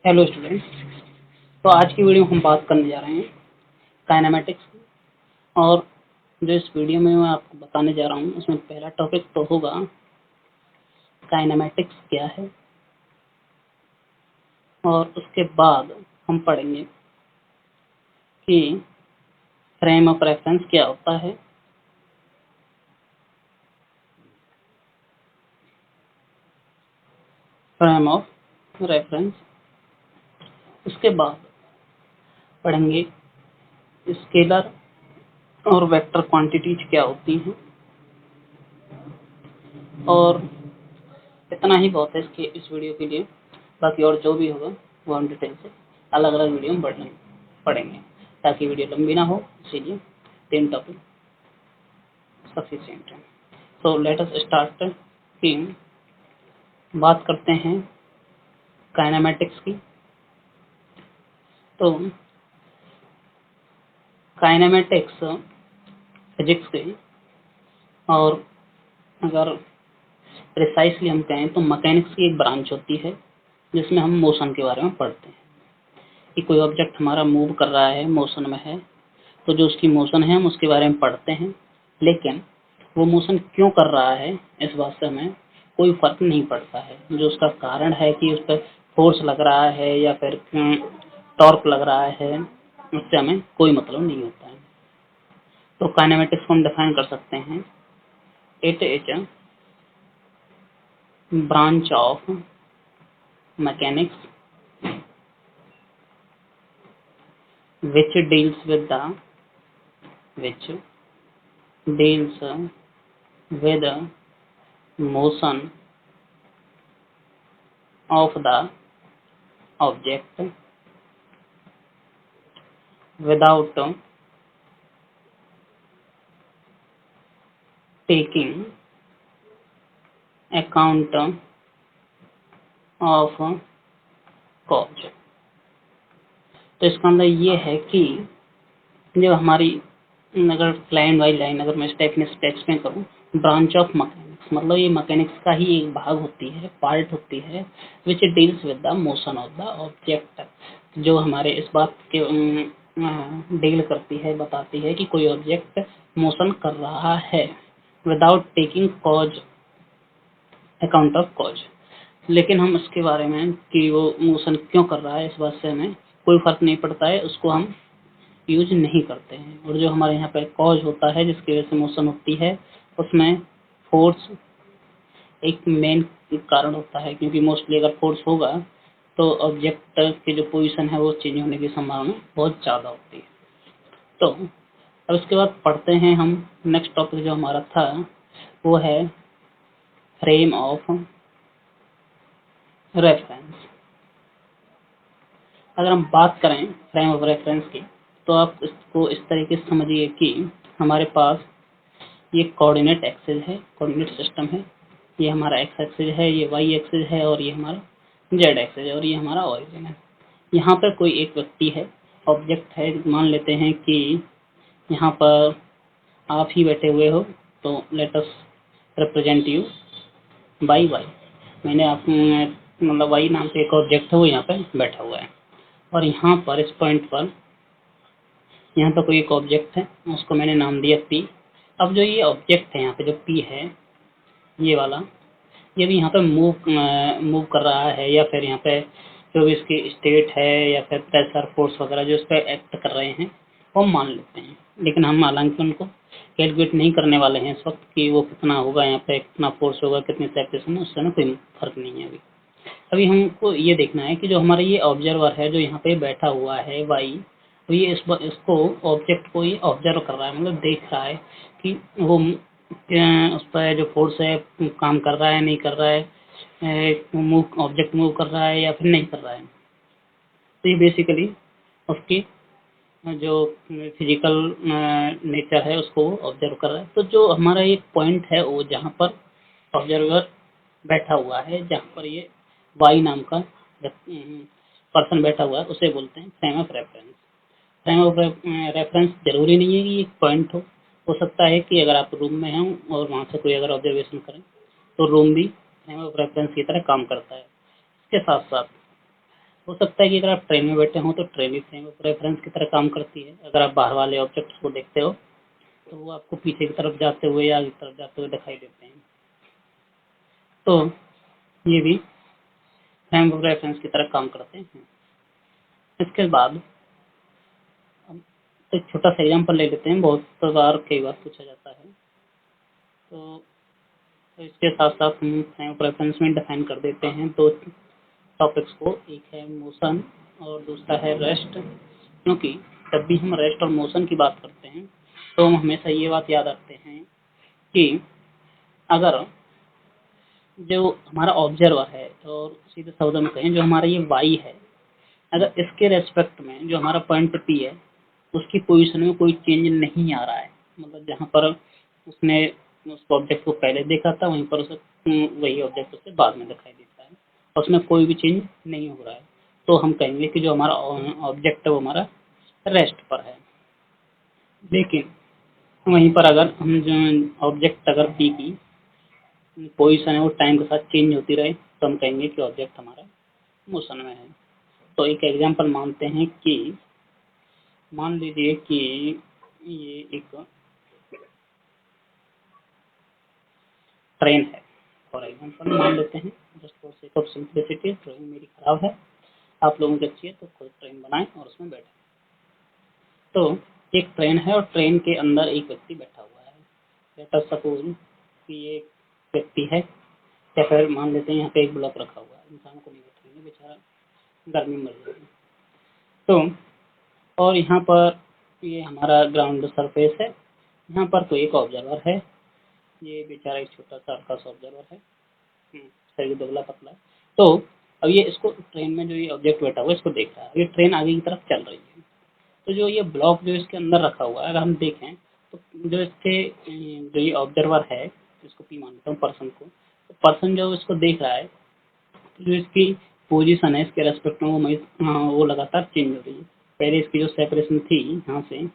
Hello students. तो आज की वीडियो में हम बात करने जा रहे हैं काइनेमेटिक्स की। और जो इस वीडियो में मैं आपको बताने जा रहा हूँ उसमें पहला टॉपिक तो होगा काइनेमेटिक्स क्या है, और उसके बाद हम पढ़ेंगे कि फ्रेम ऑफ रेफरेंस क्या होता है, फ्रेम ऑफ रेफरेंस। उसके बाद पढ़ेंगे स्केलर और वेक्टर क्वांटिटीज क्या होती हैं, और इतना ही बहुत है इसके इस वीडियो के लिए। बाकी और जो भी होगा वो हम डिटेल से अलग अलग वीडियो में पढ़ेंगे ताकि वीडियो लंबी ना हो, इसीलिए 3 टॉपिक सफिशिएंट है। तो लेट अस स्टार्ट की बात करते हैं काइनेमेटिक्स की। तो काइनेमेटिक्स फिजिक्स के, और अगर प्रिसाइसली हम कहें तो मैकेनिक्स की एक ब्रांच होती है जिसमें हम मोशन के बारे में पढ़ते हैं कि कोई ऑब्जेक्ट हमारा मूव कर रहा है, मोशन में है, तो जो उसकी मोशन है हम उसके बारे में पढ़ते हैं। लेकिन वो मोशन क्यों कर रहा है इस बात से हमें कोई फर्क नहीं पड़ता है। जो उसका कारण है कि उस पर फोर्स लग रहा है या फिर टॉर्क लग रहा है, उससे हमें कोई मतलब नहीं होता है। तो काइनेमेटिक्स को हम डिफाइन कर सकते हैं, it is a branch of mechanics which deals with the which deals with the motion of the object without taking account of cause। तो इसका मतलब ये है कि जब हमारी, अगर लाइन बाई लाइन अगर मैं स्टेप एक्सप्लेन करूँ, ब्रांच ऑफ मैकेनिक्स मतलब ये मैकेनिक्स का ही एक भाग होती है, पार्ट होती है, which deals with the motion of the object, जो हमारे इस बात के डील करती है, बताती है कि कोई ऑब्जेक्ट मोशन कर रहा है without taking cause, account of cause. लेकिन हम इसके बारे में कि वो मोशन क्यों कर रहा है इस बात से हमें कोई फर्क नहीं पड़ता है, उसको हम यूज नहीं करते हैं। और जो हमारे यहाँ पे कॉज होता है जिसकी वजह से मोशन होती है, उसमें फोर्स एक मेन कारण होता है, क्योंकि मोस्टली अगर फोर्स होगा तो ऑब्जेक्ट की जो पोजीशन है वो चेंज होने की संभावना बहुत ज़्यादा होती है। तो अब इसके बाद पढ़ते हैं हम नेक्स्ट टॉपिक जो हमारा था, वो है फ्रेम ऑफ रेफरेंस। अगर हम बात करें फ्रेम ऑफ रेफरेंस की, तो आप इसको इस तरीके से समझिए कि हमारे पास ये कोऑर्डिनेट एक्सिस है, कोऑर्डिनेट सिस्टम है। ये हमारा एक्स एक्सिस है, ये वाई एक्सिस है, और ये हमारा जेड एक्सिस है, और ये हमारा ओरिजिन है। यहाँ पर कोई एक व्यक्ति है, ऑब्जेक्ट है। मान लेते हैं कि यहाँ पर आप ही बैठे हुए हो, तो let us represent you by Y. मैंने आप मतलब वाई नाम से एक ऑब्जेक्ट है, वो यहाँ पे बैठा हुआ है, और यहाँ पर इस पॉइंट पर यहाँ पर कोई एक ऑब्जेक्ट है, उसको मैंने नाम दिया पी। अब जो ये ऑब्जेक्ट है यहाँ पे जो पी है, ये वाला, ये भी यहाँ पे मूव कर रहा है, या फिर यहाँ पे जो भी इसकी स्टेट है या फिर प्रेशर फोर्स वगैरह जो इस पर एक्ट कर रहे हैं वो मान लेते हैं। लेकिन हम हालांकि उनको कैलकुलेट नहीं करने वाले हैं इस वक्त कि वो कितना होगा, यहाँ पे कितना फोर्स होगा, कितनी सेपरेशन है, उससे ना कोई फर्क नहीं है। अभी हमको ये देखना है कि जो हमारा ये ऑब्जर्वर है जो यहाँ पे बैठा हुआ है वाई, तो ये इसको ऑब्जेक्ट को ये ऑब्जर्व कर रहा है, मतलब देख रहा है कि वो उस पर जो फोर्स है काम कर रहा है नहीं कर रहा है, मूव ऑब्जेक्ट मूव कर रहा है या फिर नहीं कर रहा है। तो ये बेसिकली उसकी जो फिजिकल नेचर है उसको ऑब्जर्व कर रहा है। तो जो हमारा एक पॉइंट है वो जहाँ पर ऑब्जर्वर बैठा हुआ है, जहाँ पर ये वाई नाम का पर्सन बैठा हुआ है, उसे बोलते हैं frame of reference. Frame of reference जरूरी नहीं है कि एक पॉइंट हो सकता है कि अगर आप रूम में हैं और वहाँ से कोई अगर ऑब्जर्वेशन करें तो रूम भी फ्रेम ऑफ रेफरेंस की तरह काम करता है। इसके साथ साथ हो सकता है कि अगर आप ट्रेन में बैठे हो तो ट्रेन भी फ्रेम ऑफ रेफरेंस की तरह काम करती है। अगर आप बाहर वाले ऑब्जेक्ट्स को देखते हो तो वो आपको पीछे की तरफ जाते हुए या आगे की तरफ जाते हुए दिखाई देते हैं। तो ये भी फ्रेम ऑफ रेफरेंस की तरह काम करते हैं। इसके बाद हम एक छोटा सा एग्जाम्पल ले लेते हैं, बहुत बार कई बार पूछा जाता है। तो इसके साथ साथ हम फ्रेम ऑफ रेफरेंस में डिफाइन कर देते हैं दो टॉपिक्स को, एक है मोशन और दूसरा है रेस्ट। क्योंकि जब भी हम रेस्ट और मोशन की बात करते हैं तो हम हमेशा ये बात याद रखते हैं कि अगर जो हमारा ऑब्जर्वर है और सीधे शब्दों में कहें जो हमारा ये वाई है, अगर इसके रेस्पेक्ट में जो हमारा पॉइंट पी है उसकी पोजीशन में कोई चेंज नहीं आ रहा है, मतलब जहाँ पर उसने उस ऑब्जेक्ट को पहले देखा था वहीं पर उसे वही ऑब्जेक्ट उसे बाद में दिखाई देता है और उसमें कोई भी चेंज नहीं हो रहा है, तो हम कहेंगे कि जो हमारा ऑब्जेक्ट है वो हमारा रेस्ट पर है। लेकिन वहीं पर अगर हम जो ऑब्जेक्ट अगर पी की पोजीशन है वो टाइम के साथ चेंज होती रहे तो हम कहेंगे कि ऑब्जेक्ट हमारा मोशन में है। तो एक एग्जांपल मानते हैं कि मान लीजिए कि ये एक ट्रेन है, फॉर एग्जांपल मान लेते हैं, just for sake of simplicity. Drawing मेरी खराब है, आप लोगों की अच्छी है तो कोई ट्रेन बनाएं और उसमें बैठे। तो एक ट्रेन है और ट्रेन के अंदर एक व्यक्ति बैठा हुआ है। लेट अस सपोज कि ये एक व्यक्ति है, या फिर मान लेते हैं यहाँ पे एक ब्लॉक रखा हुआ है, इंसान को नहीं बैठेंगे, बेचारा गर्मी में मर जाएगा। तो और यहाँ पर ये हमारा ग्राउंड सरफेस है, यहाँ पर तो एक ऑब्जर्वर है, ये बेचारा एक छोटा सा हल्का सा ऑब्जर्वर है, शरीर दुबला पतला। तो अब ये इसको ट्रेन में जो ये ऑब्जेक्ट बैठा हुआ है इसको देख रहा है, ये ट्रेन आगे की तरफ चल रही है। तो जो ये ब्लॉक जो इसके अंदर रखा हुआ है अगर हम देखें तो जो इसके जो ये ऑब्जर्वर है, इसको पी मानता हूँ पर्सन को, तो पर्सन जो इसको देख रहा है जो इसकी पोजीशन है इसके रेस्पेक्ट में वो लगातार चेंज हो रही है। पहले इसकी जो सेपरेशन थी यहाँ से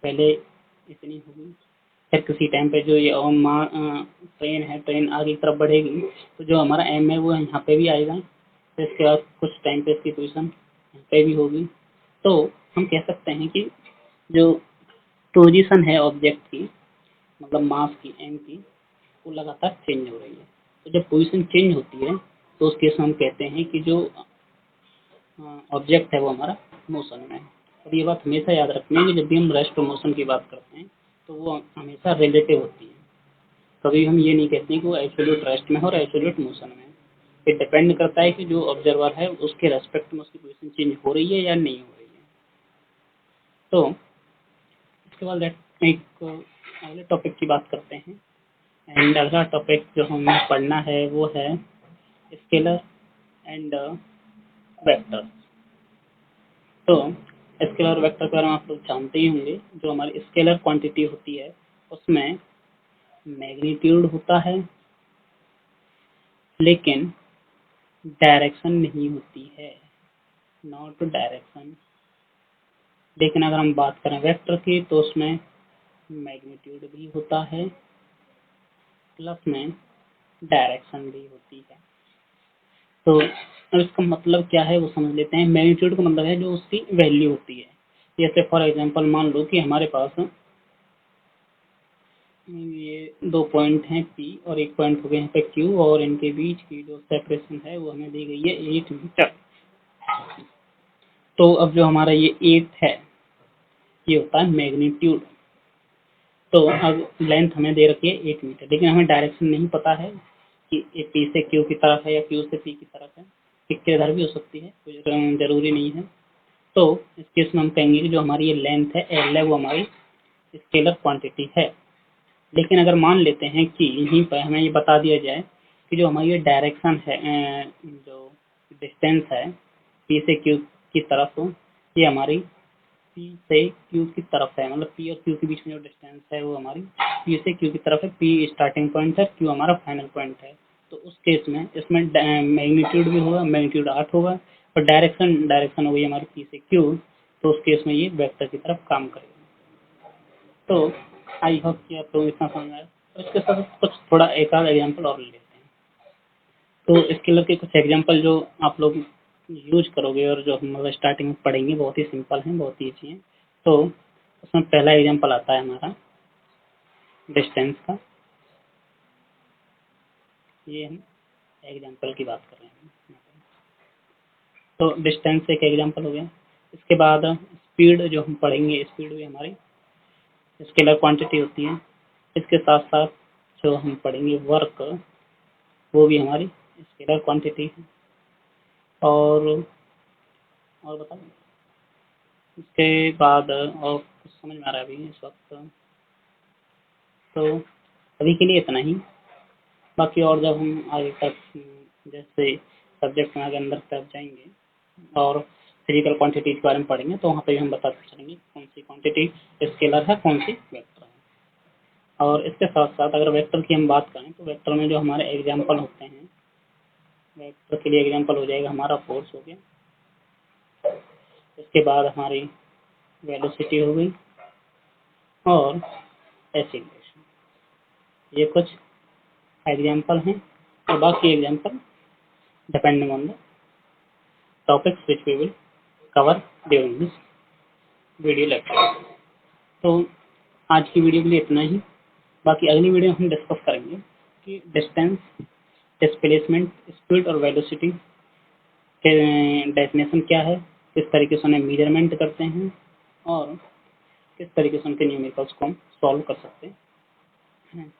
पहले इतनी होगी, फिर किसी टाइम पे जो ये ट्रेन है, ट्रेन आगे की तरफ बढ़ेगी तो जो हमारा एम है वो यहाँ पे भी आएगा, फिर इसके बाद कुछ टाइम पे इसकी पोजीशन यहाँ पे भी होगी। तो हम कह सकते हैं कि जो पोजीशन है ऑब्जेक्ट की, मतलब मास की, एम की, वो लगातार चेंज हो रही है। तो जब पोजीशन चेंज होती है तो उस केस में हम कहते हैं कि जो ऑब्जेक्ट है वो हमारा मोशन में है। और ये बात हमेशा याद रखनी है कि जब भी हम रेस्ट और मोशन की बात करते हैं तो वो हमेशा रिलेटिव होती है। कभी हम ये नहीं कहते हैं कि वो एब्सोल्यूट रेस्ट में हो और एब्सोल्यूट मोशन में है। ये डिपेंड करता है कि जो ऑब्जर्वर है उसके रेस्पेक्ट में उसकी पोजीशन चेंज हो रही है या नहीं हो रही है। तो इसके बाद एक अगले टॉपिक की बात करते हैं। एंड अगला टॉपिक जो हमें पढ़ना है वो है स्केलर एंड वेक्टर। तो स्केलर वेक्टर के बारे में आप लोग जानते ही होंगे। जो हमारी स्केलर क्वांटिटी होती है उसमें मैग्नीट्यूड होता है लेकिन डायरेक्शन नहीं होती है, नॉट डायरेक्शन। लेकिन अगर हम बात करें वेक्टर की तो उसमें मैग्नीट्यूड भी होता है प्लस में डायरेक्शन भी होती है। तो अब इसका मतलब क्या है वो समझ लेते हैं। मैग्नीट्यूड का मतलब है जो उसकी वैल्यू होती है। जैसे फॉर एग्जांपल मान लो कि हमारे पास ये दो पॉइंट हैं P और एक पॉइंट हो गया यहाँ पे Q और इनके बीच की जो सेपरेशन है वो हमें दी गई है 8 मीटर। तो अब जो हमारा ये 8 है ये होता है मैग्नीट्यूड। तो अब लेंथ हमें दे रखी है 8 मीटर, लेकिन हमें डायरेक्शन नहीं पता है कि ये P से Q की तरफ है या Q से P की तरफ है, इसके इधर भी हो सकती है, कोई जरूरी नहीं है। तो इस केस में हम कहेंगे कि जो हमारी ये लेंथ है L है वो हमारी स्केलर क्वांटिटी है। लेकिन अगर मान लेते हैं कि यहीं पर हमें ये बता दिया जाए कि जो हमारी ये डायरेक्शन है, जो डिस्टेंस है P से Q की तरफ, ये हमारी P से Q की तरफ है, मतलब P और Q के बीच में जो डिस्टेंस है वो हमारी P से Q की तरफ है। P स्टार्टिंग पॉइंट है, Q हमारा फाइनल पॉइंट है। तो उस केस में इसमें मैग्नीट्यूड भी होगा, मैग्नीट्यूड 8 होगा और डायरेक्शन हो गई हमारी P से Q। तो उस केस में ये वेक्टर की तरफ काम करेगा। तो आई होप कि आप लोग इतना समझ आए। तो इसके साथ कुछ थोड़ा एक आध एग्जाम्पल और ले लेते हैं। तो स्केलर के कुछ एग्जाम्पल जो आप लोग यूज करोगे और जो हम स्टार्टिंग में पढ़ेंगे बहुत ही सिंपल है, बहुत ही ईजी है। तो उसमें पहला एग्जांपल आता है हमारा डिस्टेंस का। ये हम एग्जांपल की बात कर रहे हैं। तो डिस्टेंस एक एग्जांपल हो गया। इसके बाद स्पीड जो हम पढ़ेंगे, स्पीड भी हमारी स्केलर क्वांटिटी होती है। इसके साथ साथ जो हम पढ़ेंगे वर्क, वो भी हमारी स्केलर क्वांटिटी है। और बताओ इसके बाद और कुछ समझ में आ रहा है अभी इस वक्त? तो अभी के लिए इतना ही। बाकी और जब हम आगे तक जैसे सब्जेक्ट में आगे अंदर तक जाएंगे और फिजिकल क्वांटिटी के बारे में पढ़ेंगे तो वहाँ पे भी हम बताते चलेंगे कौन सी क्वांटिटी स्केलर है, कौन सी वेक्टर है। और इसके साथ साथ अगर वेक्टर की हम बात करें तो वेक्टर में जो हमारे एग्जाम्पल होते हैं, वेक्टर के लिए एग्जाम्पल हो जाएगा हमारा फोर्स हो गया। इसके बाद हमारी वेलोसिटी हो गई और एक्सीलरेशन। ये कुछ एग्जाम्पल हैं और बाकी example depending on the topics which we will cover during this video lecture. तो आज की वीडियो के लिए इतना ही। बाकी अगली वीडियो हम डिस्कस करेंगे कि डिस्टेंस, डिस्प्लेसमेंट, स्पीड और वेलोसिटी के डेफिनेशन क्या है, किस तरीके से उन्हें मेजरमेंट करते हैं और किस तरीके से उनके न्यूमेरिकल्स को हम सॉल्व कर सकते हैं।